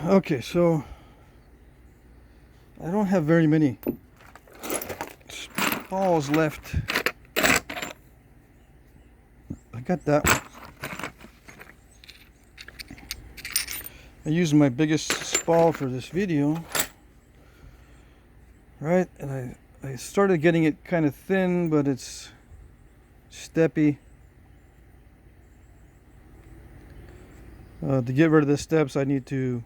Okay, so I don't have very many balls left. I got that one. I used my biggest ball for this video, right? And I started getting it kind of thin, but it's steppy. To get rid of the steps, I need to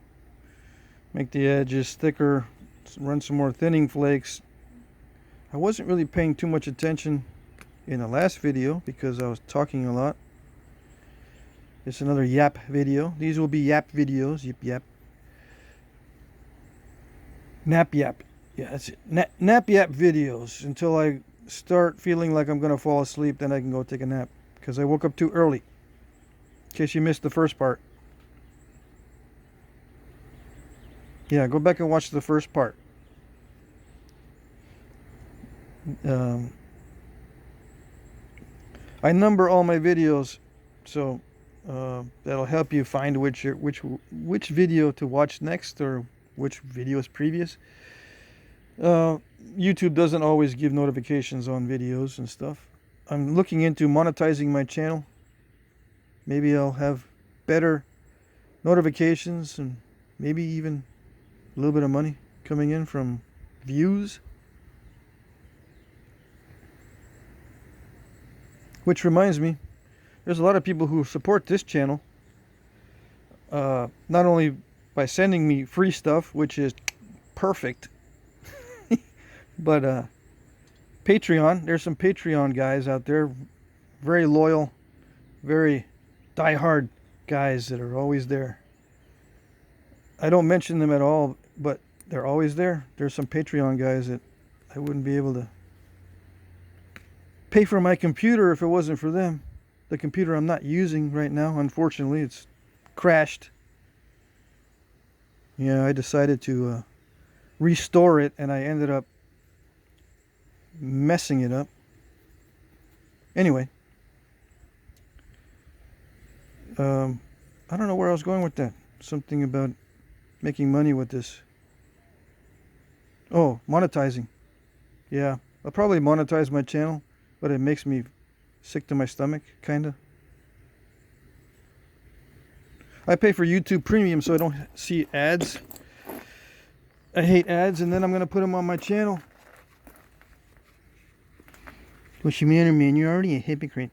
make the edges thicker, run some more thinning flakes. I wasn't really paying too much attention in the last video because I was talking a lot. It's another Yap video. These will be Yap videos. Yip Yap. Nap Yap. Yeah, that's it. Nap Yap videos until I start feeling like I'm going to fall asleep. Then I can go take a nap because I woke up too early. In case you missed the first part. Yeah, go back and watch the first part. I number all my videos, so that'll help you find which video to watch next or which video is previous. YouTube doesn't always give notifications on videos and stuff. I'm looking into monetizing my channel. Maybe I'll have better notifications and maybe even a little bit of money coming in from views. Which reminds me, there's a lot of people who support this channel, not only by sending me free stuff, which is perfect, but Patreon. There's some Patreon guys out there, very loyal, very diehard guys that are always there. I don't mention them at all, but they're always there. There's some Patreon guys that I wouldn't be able to pay for my computer if it wasn't for them. The computer I'm not using right now, unfortunately, it's crashed. Yeah, I decided to restore it and I ended up messing it up. Anyway, I don't know where I was going with that. Something about making money with this. Oh, monetizing. Yeah, I'll probably monetize my channel, but it makes me sick to my stomach, kinda. I pay for YouTube Premium so I don't see ads. I hate ads, and then I'm gonna put them on my channel. What's the matter, man? You're already a hypocrite.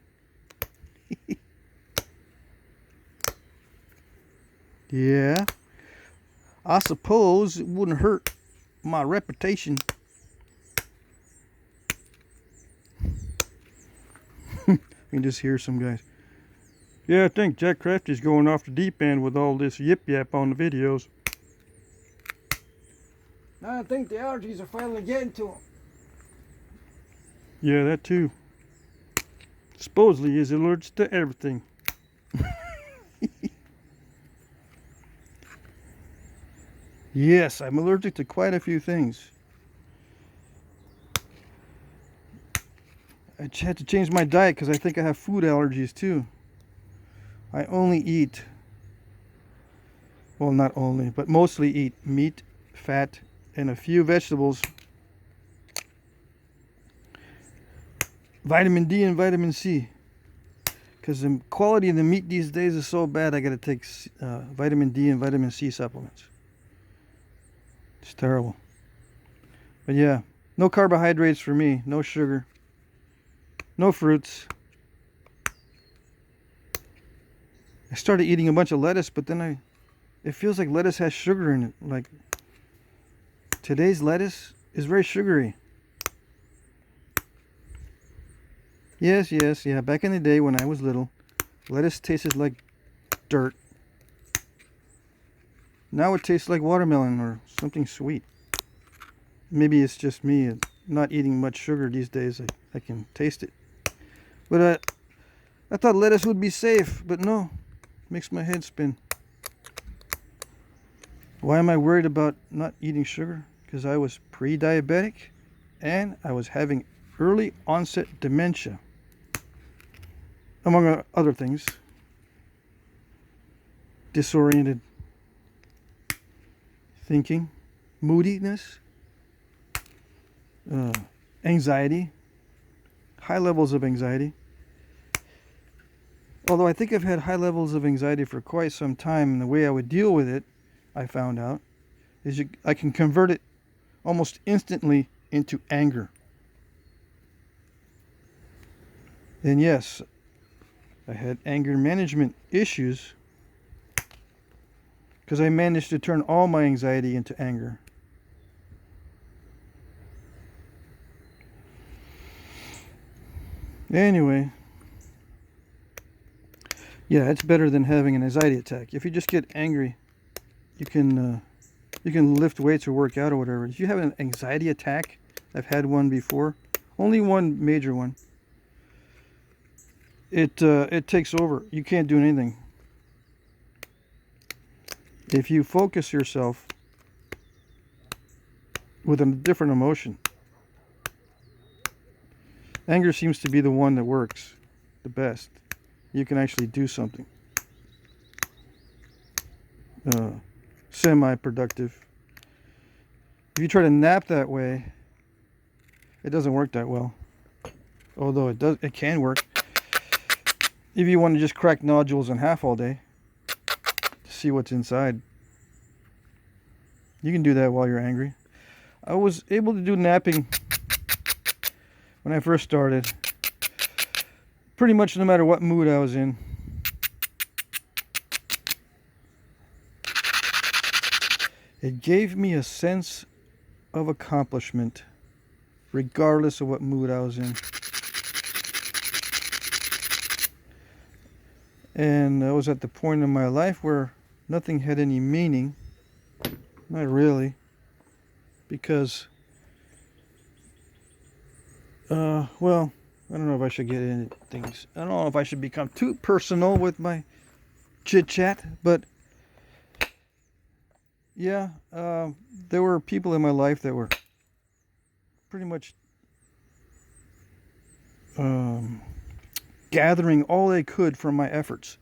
Yeah. I suppose it wouldn't hurt my reputation. You can just hear some guys. Yeah, I think Jack Crafty's going off the deep end with all this yip yap on the videos. I think the allergies are finally getting to him. Yeah, that too. Supposedly he's allergic to everything. Yes, I'm allergic to quite a few things. I had to change my diet because I think I have food allergies too. I only eat, well, not only, but mostly eat meat, fat, and a few vegetables. Vitamin D and vitamin C. Because the quality of the meat these days is so bad, I got to take vitamin D and vitamin C supplements. It's terrible. But yeah, no carbohydrates for me, no sugar, no fruits. I started eating a bunch of lettuce, but then it feels like lettuce has sugar in it. Like today's lettuce is very sugary. Yes, yeah. Back in the day when I was little, lettuce tasted like dirt. Now it tastes like watermelon or something sweet. Maybe it's just me not eating much sugar these days. I can taste it. But I thought lettuce would be safe, but no. Makes my head spin. Why am I worried about not eating sugar? Because I was pre-diabetic and I was having early onset dementia. Among other things. Disoriented. thinking, moodiness, anxiety, high levels of anxiety. Although I think I've had high levels of anxiety for quite some time, and the way I would deal with it, I found out, is I can convert it almost instantly into anger. And yes, I had anger management issues because I managed to turn all my anxiety into anger. Anyway, yeah, it's better than having an anxiety attack. If you just get angry, you can lift weights or work out or whatever. If you have an anxiety attack, I've had one before, only one major one. It takes over. You can't do anything. If you focus yourself with a different emotion, anger seems to be the one that works the best. You can actually do something semi-productive. If you try to nap that way, it doesn't work that well. Although it can work. If you want to just crack nodules in half all day to see what's inside, you can do that while you're angry. I was able to do napping when I first started, pretty much no matter what mood I was in. It gave me a sense of accomplishment, regardless of what mood I was in. And I was at the point in my life where nothing had any meaning. Not really. Because, well, I don't know if I should get into things. I don't know if I should become too personal with my chit-chat, but yeah, there were people in my life that were pretty much gathering all they could from my efforts.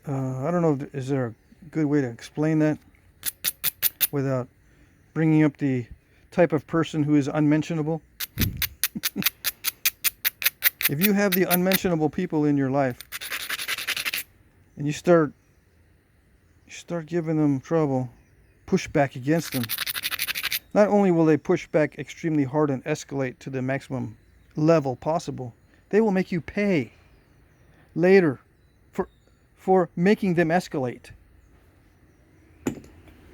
I don't know, is there a good way to explain that without bringing up the type of person who is unmentionable? If you have the unmentionable people in your life and you start giving them trouble, push back against them, not only will they push back extremely hard and escalate to the maximum level possible, they will make you pay later for making them escalate.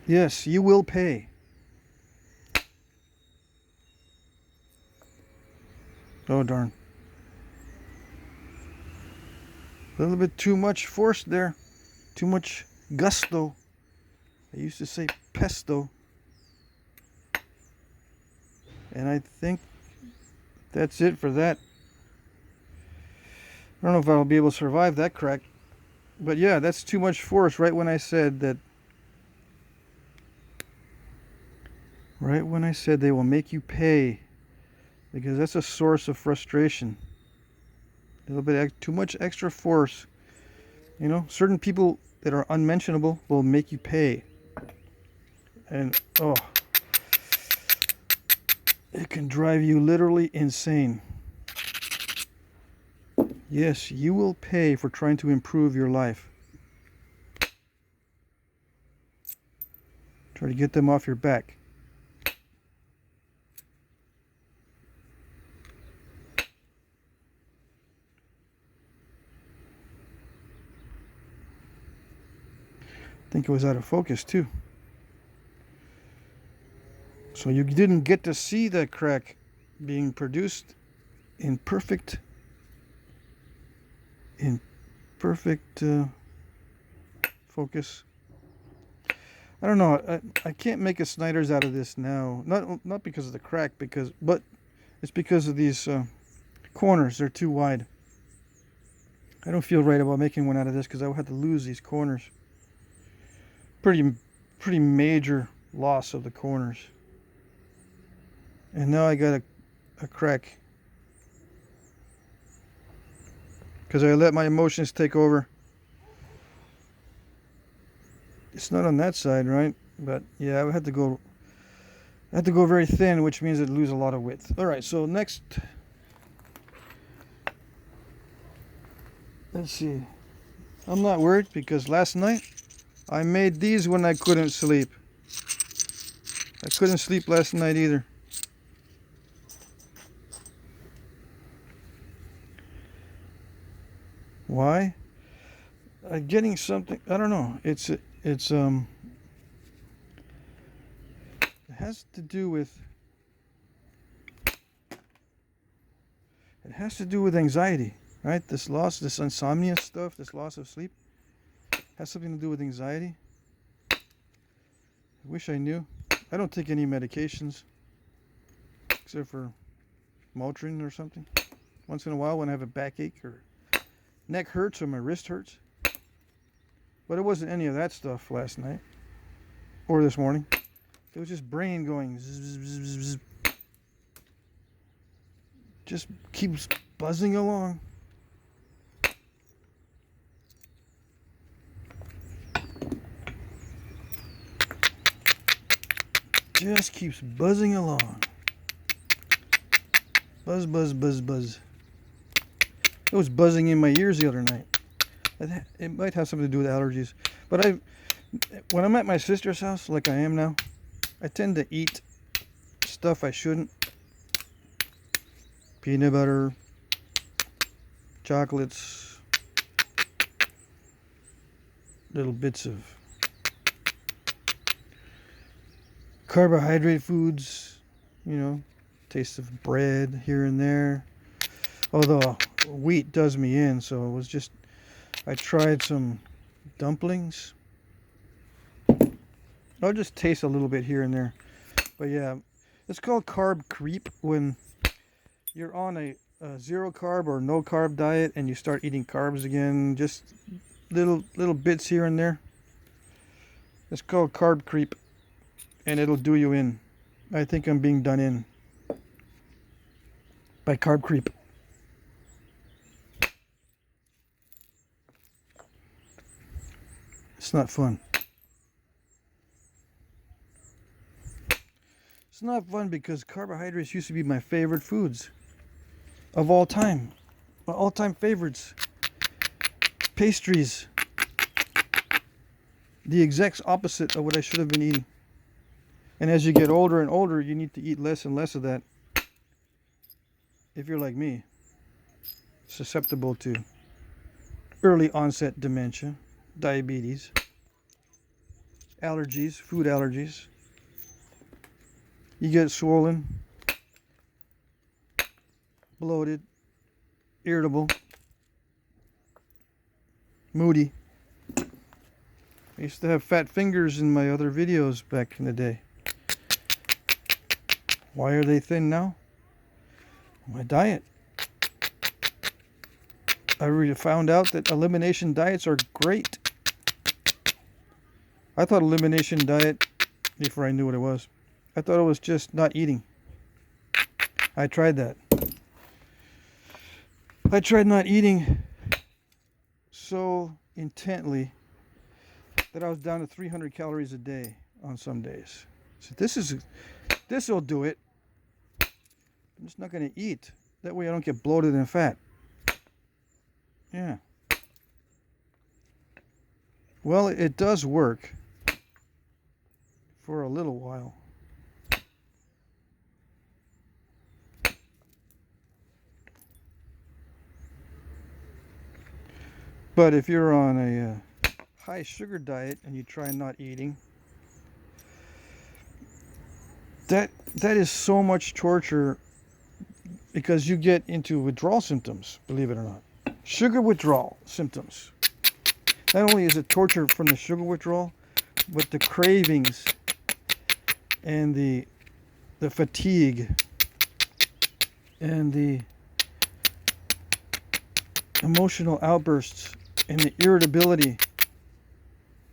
Yes, you will pay. Oh, darn. A little bit too much force there. Too much gusto. I used to say pesto. And I think that's it for that. I don't know if I'll be able to survive that crack. But yeah, that's too much force right when I said that. Right when I said they will make you pay. Because that's a source of frustration. A little bit too much extra force. You know, certain people that are unmentionable will make you pay. And, oh, it can drive you literally insane. Yes, you will pay for trying to improve your life. Try to get them off your back. I think it was out of focus too. So you didn't get to see that crack being produced in perfect focus. I don't know. I can't make a Snyder's out of this now. Not because of the crack, but it's because of these corners. They're too wide. I don't feel right about making one out of this because I would have to lose these corners. Pretty major loss of the corners. And now I got a crack because I let my emotions take over. It's not on that side, right? But yeah, I had to go very thin, which means I'd lose a lot of width. All right, so next, let's see. I'm not worried because last night I made these when I couldn't sleep. I couldn't sleep last night either. Why? I'm getting something. I don't know. It has to do with. It has to do with anxiety, right? This insomnia stuff, this loss of sleep, has something to do with anxiety. I wish I knew. I don't take any medications, except for Motrin or something. Once in a while when I have a backache or neck hurts or my wrist hurts. But it wasn't any of that stuff last night or this morning. It was just brain going zzz, zzz, zzz, just keeps buzzing along. Just keeps buzzing along. Buzz, buzz, buzz, buzz. It was buzzing in my ears the other night. It might have something to do with allergies. But when I'm at my sister's house, like I am now, I tend to eat stuff I shouldn't. Peanut butter, chocolates, little bits of carbohydrate foods, taste of bread here and there. Although wheat does me in, so I tried some dumplings. I'll just taste a little bit here and there. But yeah, it's called carb creep when you're on a zero carb or no carb diet and you start eating carbs again, just little bits here and there. It's called carb creep, and it'll do you in. I think I'm being done in by carb creep. It's not fun. It's not fun because carbohydrates used to be my favorite foods of all time. My all-time favorites. Pastries. The exact opposite of what I should have been eating. And as you get older and older, you need to eat less and less of that. If you're like me, susceptible to early onset dementia, diabetes, allergies, food allergies. You get swollen, bloated, irritable, moody. I used to have fat fingers in my other videos back in the day. Why are they thin now? My diet. I really found out that elimination diets are great. I thought elimination diet, before I knew what it was, I thought it was just not eating. I tried that. I tried not eating so intently that I was down to 300 calories a day on some days. So this will do it. I'm just not going to eat. That way I don't get bloated and fat. Yeah. Well, it does work for a little while. But if you're on a high sugar diet and you try not eating, that is so much torture because you get into withdrawal symptoms, believe it or not. Sugar withdrawal symptoms. Not only is it torture from the sugar withdrawal, but the cravings and the fatigue and the emotional outbursts and the irritability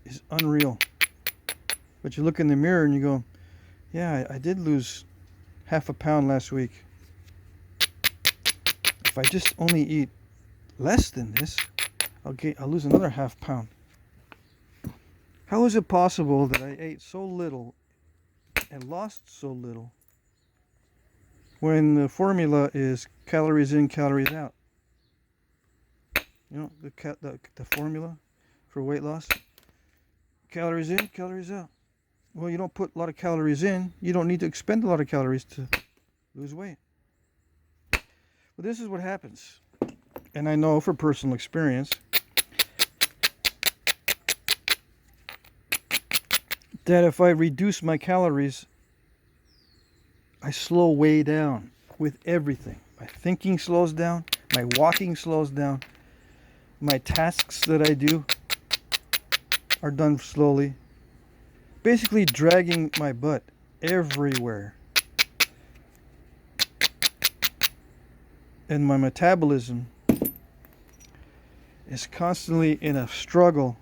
is unreal. But you look in the mirror and you go, yeah, I did lose half a pound last week. If I just only eat less than this, I'll lose another half pound. How is it possible that I ate so little and lost so little when the formula is calories in, calories out? You know, the formula for weight loss? Calories in, calories out. Well, you don't put a lot of calories in, you don't need to expend a lot of calories to lose weight. But this is what happens. And I know from personal experience that if I reduce my calories, I slow way down with everything. My thinking slows down, my walking slows down, my tasks that I do are done slowly. Basically dragging my butt everywhere. And my metabolism is constantly in a struggle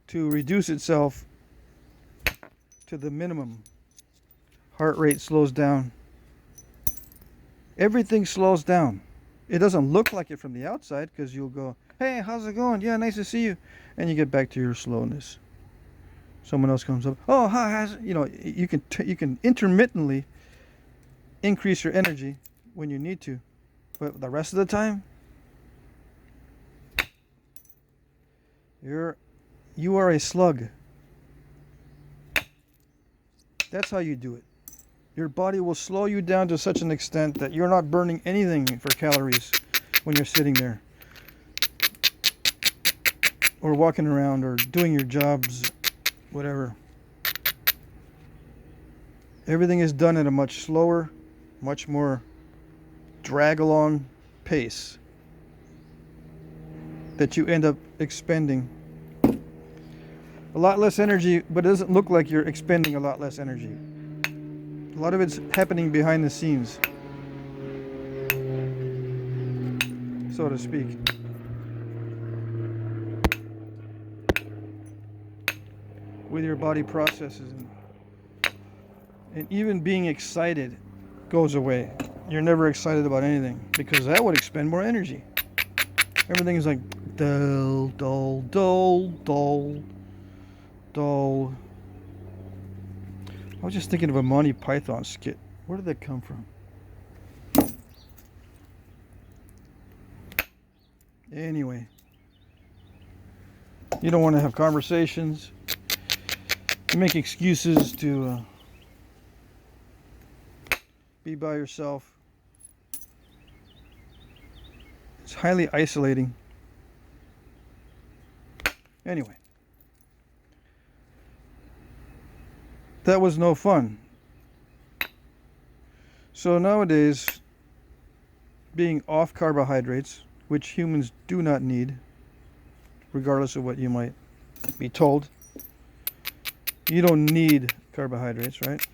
to reduce itself to the minimum. Heart rate slows down. Everything slows down. It doesn't look like it from the outside because you'll go, hey, how's it going? Yeah, nice to see you. And you get back to your slowness. Someone else comes up, oh, hi, how's it? You know, you can intermittently increase your energy when you need to. But the rest of the time, you are a slug. That's how you do it. Your body will slow you down to such an extent that you're not burning anything for calories when you're sitting there or walking around or doing your jobs, whatever. Everything is done at a much slower, much more drag along pace that you end up expending a lot less energy, but it doesn't look like you're expending a lot less energy. A lot of it's happening behind the scenes, so to speak. With your body processes. And even being excited goes away. You're never excited about anything because that would expend more energy. Everything is like dull, dull, dull, dull, dull. I was just thinking of a Monty Python skit. Where did that come from? Anyway, you don't want to have conversations. You make excuses to be by yourself. It's highly isolating. Anyway, that was no fun. So nowadays, being off carbohydrates, which humans do not need, regardless of what you might be told, you don't need carbohydrates, right?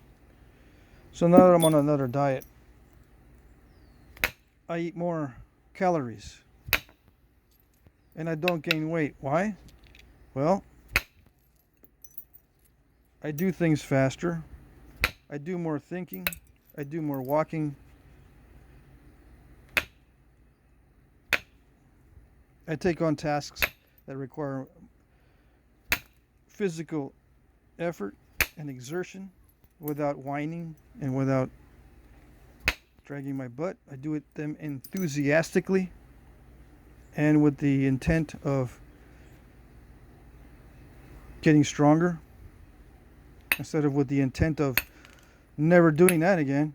So now that I'm on another diet, I eat more calories and I don't gain weight. Why? Well, I do things faster. I do more thinking. I do more walking. I take on tasks that require physical effort and exertion without whining and without dragging my butt. I do them enthusiastically and with the intent of getting stronger instead of with the intent of never doing that again.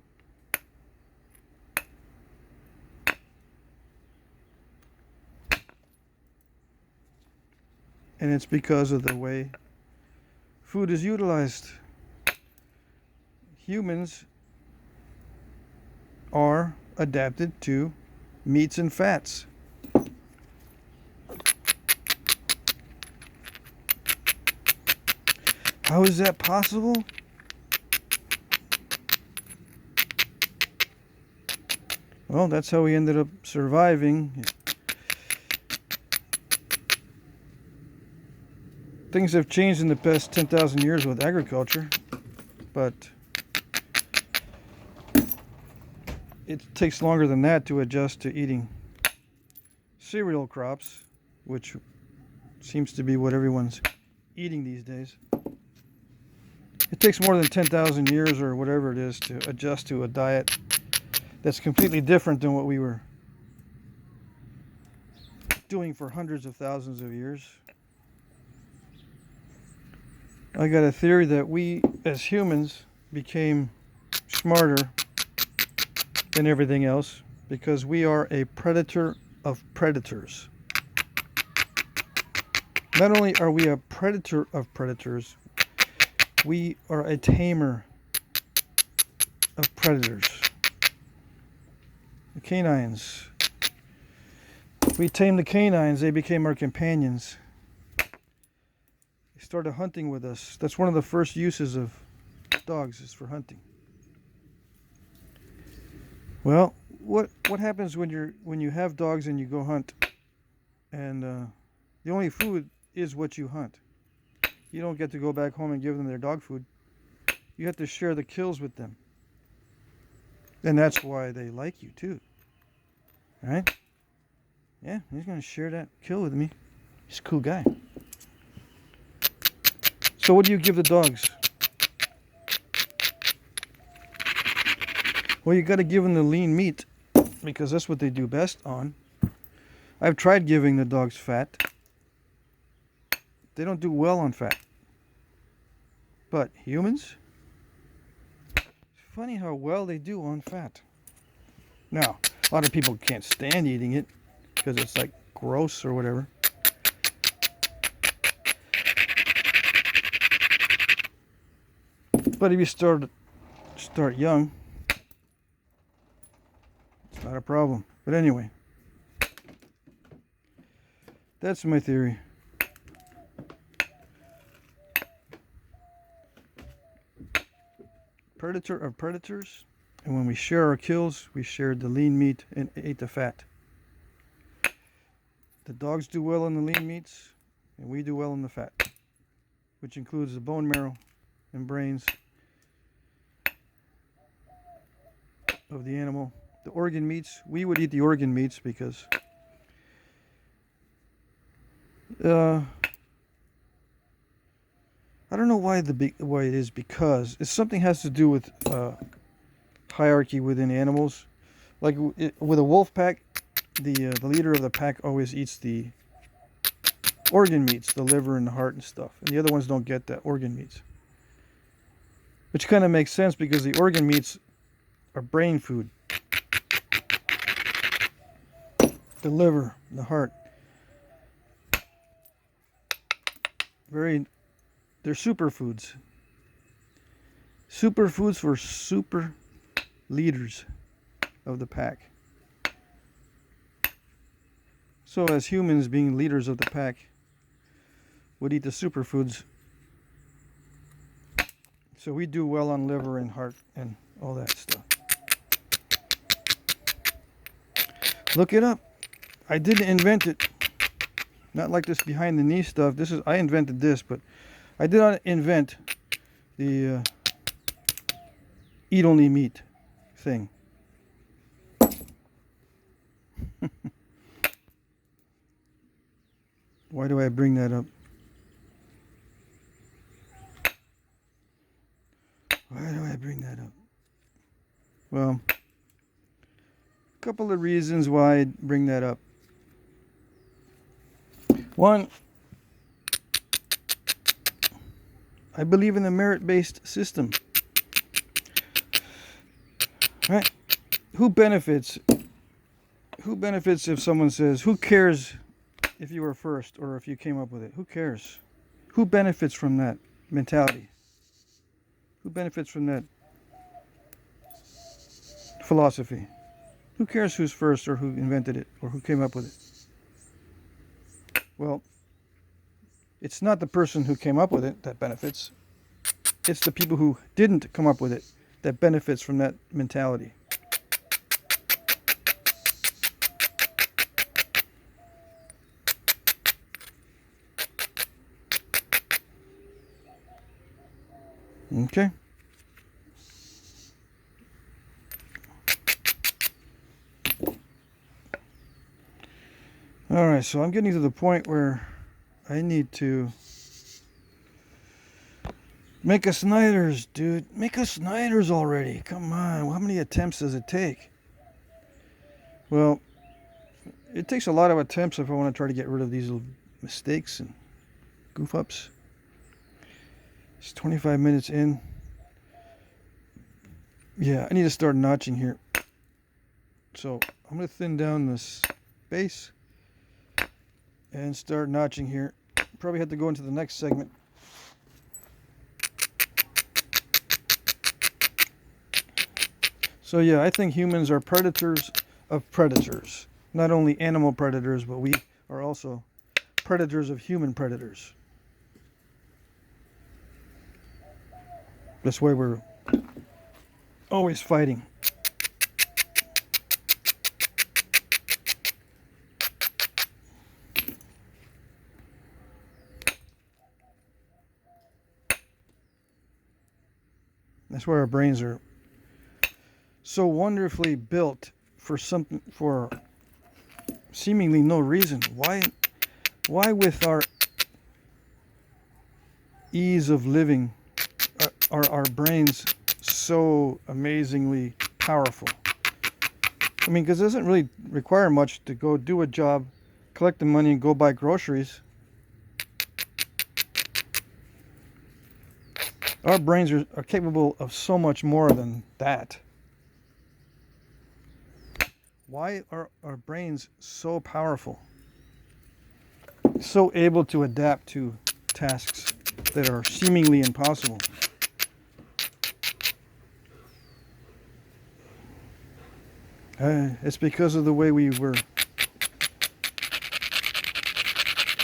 And it's because of the way food is utilized. Humans are adapted to meats and fats. How is that possible? Well, that's how we ended up surviving. Things have changed in the past 10,000 years with agriculture, but it takes longer than that to adjust to eating cereal crops, which seems to be what everyone's eating these days. It takes more than 10,000 years or whatever it is to adjust to a diet that's completely different than what we were doing for hundreds of thousands of years. I got a theory that we as humans became smarter than everything else because we are a predator of predators. Not only are we a predator of predators, we are a tamer of predators. The canines. We tamed the canines, they became our companions. They started hunting with us. That's one of the first uses of dogs, is for hunting. Well, what happens when you have dogs and you go hunt, and the only food is what you hunt? You don't get to go back home and give them their dog food. You have to share the kills with them. And that's why they like you too. Right? Yeah, he's going to share that kill with me. He's a cool guy. So what do you give the dogs? Well, you got to give them the lean meat because that's what they do best on. I've tried giving the dogs fat. They don't do well on fat. But humans, it's funny how well they do on fat. Now, a lot of people can't stand eating it because it's like gross or whatever. But if you start young, it's not a problem. But anyway, that's my theory. Predator of predators, and when we share our kills, we shared the lean meat and ate the fat. The dogs do well on the lean meats, and we do well on the fat, which includes the bone marrow and brains of the animal. The organ meats, we would eat the organ meats because I don't know why it is, because it's something has to do with hierarchy within animals. Like with a wolf pack, the leader of the pack always eats the organ meats, the liver and the heart and stuff, and the other ones don't get that organ meats. Which kind of makes sense because the organ meats are brain food. The liver, the heart, they're superfoods. Superfoods for super leaders of the pack. So as humans, being leaders of the pack, would eat the superfoods. So we do well on liver and heart and all that stuff. Look it up. I didn't invent it. Not like this behind the knee stuff. I invented this, but I did not invent the eat only meat thing. Why do I bring that up? Why do I bring that up? Well, a couple of reasons why I bring that up. One, I believe in a merit-based system. Right? Who benefits? Who benefits if someone says, who cares if you were first or if you came up with it? Who cares? Who benefits from that mentality? Who benefits from that philosophy? Who cares who's first or who invented it or who came up with it? Well, it's not the person who came up with it that benefits. It's the people who didn't come up with it that benefits from that mentality. Okay. Alright, so I'm getting to the point where I need to make a Snyder's, dude. Make a Snyder's already. Come on. How many attempts does it take? Well, it takes a lot of attempts if I want to try to get rid of these little mistakes and goof ups. It's 25 minutes in. Yeah, I need to start notching here. So I'm going to thin down this base and start notching here. Probably have to go into the next segment. So yeah, I think humans are predators of predators. Not only animal predators, but we are also predators of human predators. That's why we're always fighting. That's why our brains are so wonderfully built for something, for seemingly no reason. Why with our ease of living are our brains so amazingly powerful? I mean, because it doesn't really require much to go do a job, collect the money, and go buy groceries. Our brains are capable of so much more than that. Why are our brains so powerful? So able to adapt to tasks that are seemingly impossible? It's because of the way we were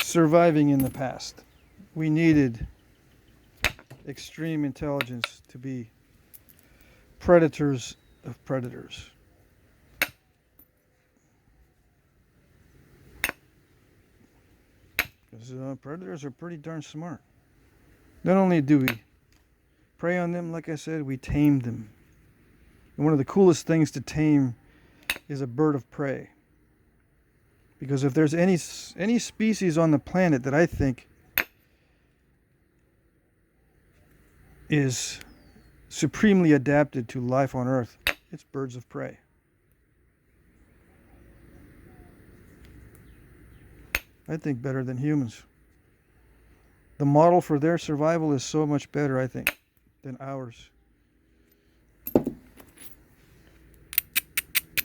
surviving in the past. We needed extreme intelligence to be predators of predators. Because predators are pretty darn smart. Not only do we prey on them, like I said, we tame them. And one of the coolest things to tame is a bird of prey. Because if there's any species on the planet that I think is supremely adapted to life on Earth, it's birds of prey. I think better than humans. The model for their survival is so much better, I think, than ours.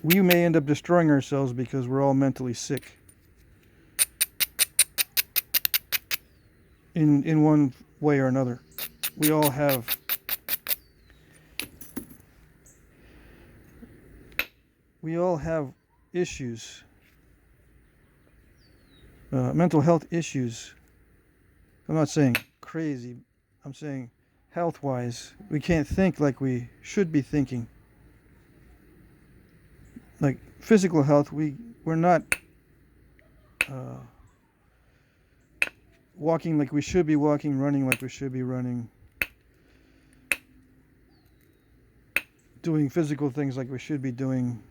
We may end up destroying ourselves because we're all mentally sick. In one way or another. We all have issues, mental health issues. I'm not saying crazy. I'm saying health-wise, we can't think like we should be thinking. Like physical health, we're not walking like we should be walking, running like we should be running, doing physical things like we should be doing,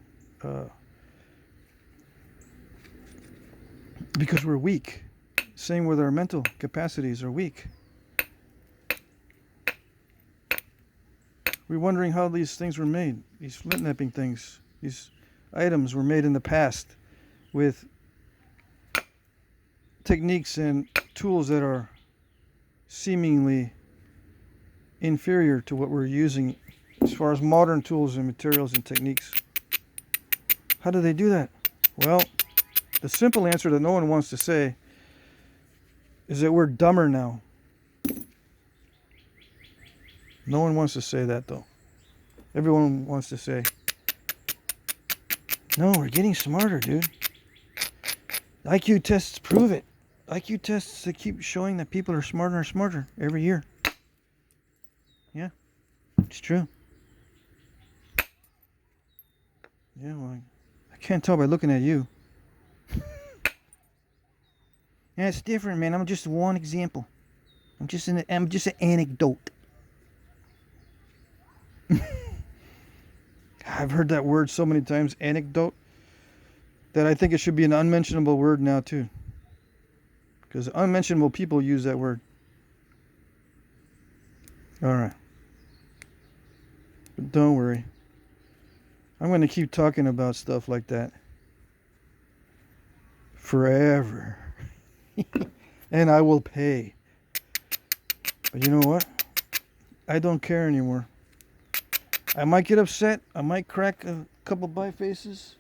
because we're weak. Same with our mental capacities are weak. We're wondering how these things were made. These flint-knapping things, these items were made in the past with techniques and tools that are seemingly inferior to what we're using as far as modern tools and materials and techniques. How do they do that? Well, the simple answer that no one wants to say is that we're dumber now. No one wants to say that, though. Everyone wants to say, no, we're getting smarter, dude. IQ tests prove it. IQ tests that keep showing that people are smarter and smarter every year. Yeah, it's true. Yeah, well, I can't tell by looking at you. Yeah, it's different, man. I'm just one example. I'm just an anecdote. I've heard that word so many times, anecdote. that I think it should be an unmentionable word now too. Because unmentionable people use that word. Alright. But don't worry. I'm going to keep talking about stuff like that forever. And I will pay. But you know what? I don't care anymore. I might get upset. I might crack a couple bye faces.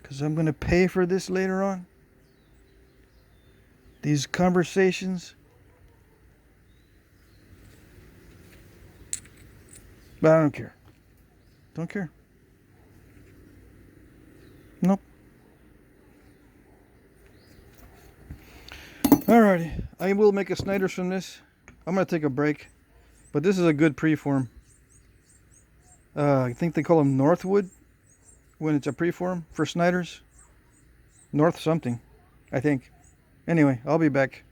Because I'm going to pay for this later on. These conversations. But I don't care. Don't care. Nope. Alrighty. I will make a Snyder's from this. I'm going to take a break. But this is a good preform. I think they call them Northwood when it's a preform for Snyder's. North something, I think. Anyway, I'll be back.